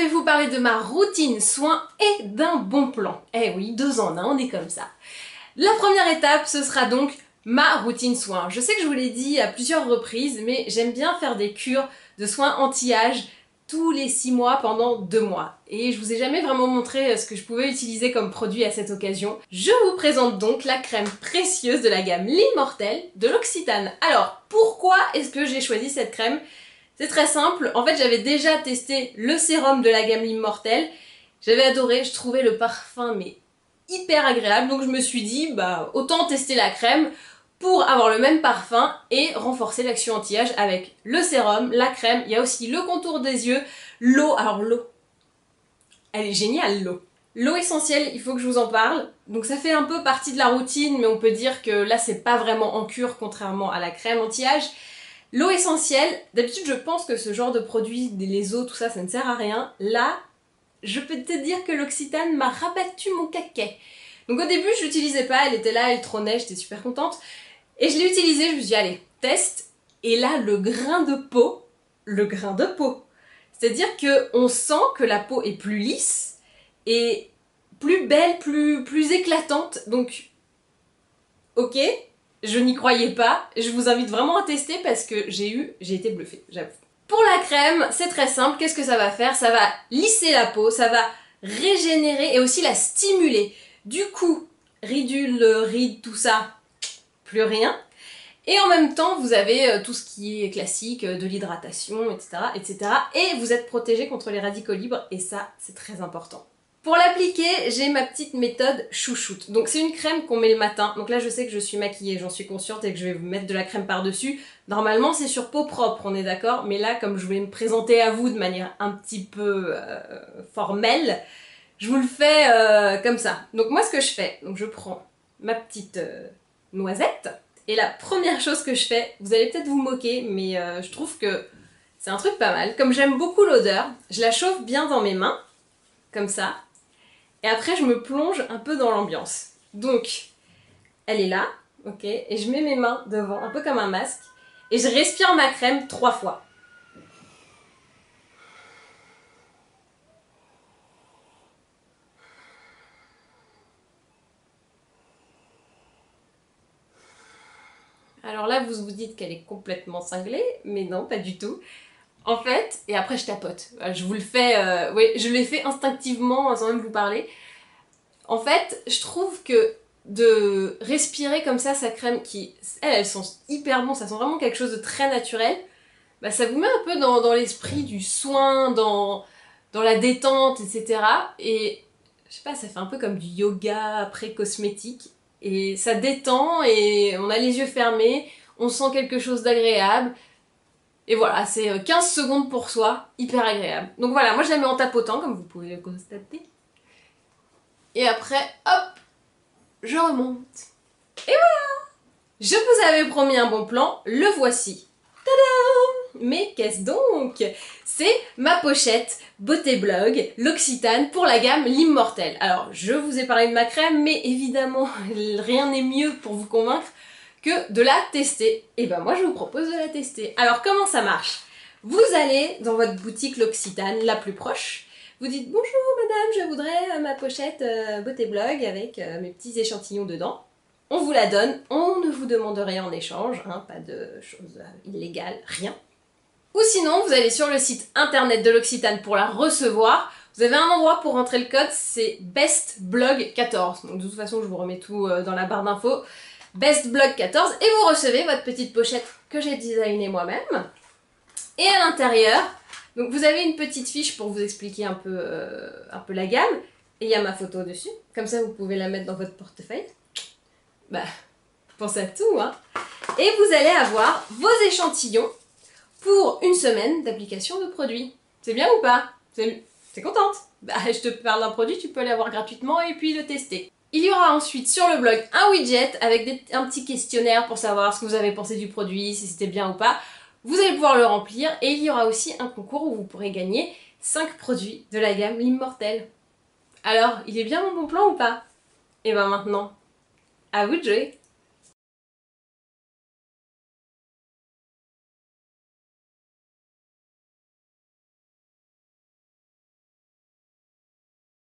vais vous parler de ma routine soin et d'un bon plan. Eh oui, 2 en 1, on est comme ça. La première étape, ce sera donc ma routine soin. Je sais que je vous l'ai dit à plusieurs reprises, mais j'aime bien faire des cures de soins anti-âge tous les 6 mois pendant 2 mois. Et je vous ai jamais vraiment montré ce que je pouvais utiliser comme produit à cette occasion. Je vous présente donc la crème précieuse de la gamme L'Immortelle de l'Occitane. Alors, pourquoi est-ce que j'ai choisi cette crème ? C'est très simple, en fait j'avais déjà testé le sérum de la gamme L'Immortelle, j'avais adoré, je trouvais le parfum mais hyper agréable, donc je me suis dit bah autant tester la crème pour avoir le même parfum et renforcer l'action anti-âge avec le sérum, la crème, il y a aussi le contour des yeux, l'eau, alors l'eau, elle est géniale l'eau. L'eau essentielle, il faut que je vous en parle, donc ça fait un peu partie de la routine, mais on peut dire que là c'est pas vraiment en cure contrairement à la crème anti-âge. L'eau essentielle, d'habitude je pense que ce genre de produit, les eaux, tout ça, ça ne sert à rien. Là, je peux te dire que l'Occitane m'a rabattu mon caquet. Donc au début je l'utilisais pas, elle était là, elle trônait, j'étais super contente. Et je l'ai utilisée, je me suis dit allez, teste. Et là, le grain de peau. C'est-à-dire qu'on sent que la peau est plus lisse et plus belle, plus éclatante. Donc, ok, je n'y croyais pas, je vous invite vraiment à tester parce que j'ai été bluffée, j'avoue. Pour la crème, c'est très simple, qu'est-ce que ça va faire? Ça va lisser la peau, ça va régénérer et aussi la stimuler. Du coup, ridules, rides, tout ça, plus rien. Et en même temps, vous avez tout ce qui est classique, de l'hydratation, etc., etc. Et vous êtes protégé contre les radicaux libres et ça, c'est très important. Pour l'appliquer, j'ai ma petite méthode chouchoute. Donc c'est une crème qu'on met le matin. Donc là je sais que je suis maquillée, j'en suis consciente et que je vais vous mettre de la crème par-dessus. Normalement c'est sur peau propre, on est d'accord. Mais là comme je voulais me présenter à vous de manière un petit peu formelle, je vous le fais comme ça. Donc moi ce que je fais, donc je prends ma petite noisette. Et la première chose que je fais, vous allez peut-être vous moquer, mais je trouve que c'est un truc pas mal. Comme j'aime beaucoup l'odeur, je la chauffe bien dans mes mains, comme ça. Et après, je me plonge un peu dans l'ambiance. Donc, elle est là, ok, et je mets mes mains devant, un peu comme un masque, et je respire ma crème 3 fois. Alors là, vous vous dites qu'elle est complètement cinglée, mais non, pas du tout. En fait, et après je tapote. Je vous le fais, oui, je l'ai fait instinctivement sans même vous parler. En fait, je trouve que de respirer comme ça sa crème qui, elle sent hyper bon, ça sent vraiment quelque chose de très naturel, bah ça vous met un peu dans l'esprit du soin, dans la détente, etc. Et je sais pas, ça fait un peu comme du yoga après cosmétique. Et ça détend et on a les yeux fermés, on sent quelque chose d'agréable. Et voilà, c'est 15 secondes pour soi, hyper agréable. Donc voilà, moi je la mets en tapotant, comme vous pouvez le constater. Et après, hop, je remonte. Et voilà! Je vous avais promis un bon plan, le voici. Tadam! Mais qu'est-ce donc? C'est ma pochette Beauté Blog, l'Occitane, pour la gamme L'Immortelle. Alors, je vous ai parlé de ma crème, mais évidemment, rien n'est mieux pour vous convaincre que de la tester. Et ben moi, je vous propose de la tester. Alors, comment ça marche? Vous allez dans votre boutique L'Occitane, la plus proche. Vous dites « Bonjour madame, je voudrais ma pochette Beauté Blog avec mes petits échantillons dedans. » On vous la donne, on ne vous demande rien en échange, hein, pas de choses illégales, rien. Ou sinon, vous allez sur le site internet de l'Occitane pour la recevoir. Vous avez un endroit pour rentrer le code, c'est BESTBLOG14. Donc de toute façon, je vous remets tout dans la barre d'infos. BESTBLOG14 et vous recevez votre petite pochette que j'ai designée moi-même. Et à l'intérieur, donc vous avez une petite fiche pour vous expliquer un peu la gamme. Et il y a ma photo dessus. Comme ça, vous pouvez la mettre dans votre portefeuille. Bah, pensez à tout, hein. Et vous allez avoir vos échantillons pour une semaine d'application de produits. C'est bien ou pas? T'es contente? Bah, je te parle d'un produit, tu peux l'avoir gratuitement et puis le tester. Il y aura ensuite sur le blog un widget avec un petit questionnaire pour savoir ce que vous avez pensé du produit, si c'était bien ou pas. Vous allez pouvoir le remplir et il y aura aussi un concours où vous pourrez gagner 5 produits de la gamme L'Immortelle. Alors, il est bien mon bon plan ou pas? Et ben maintenant, à vous de jouer!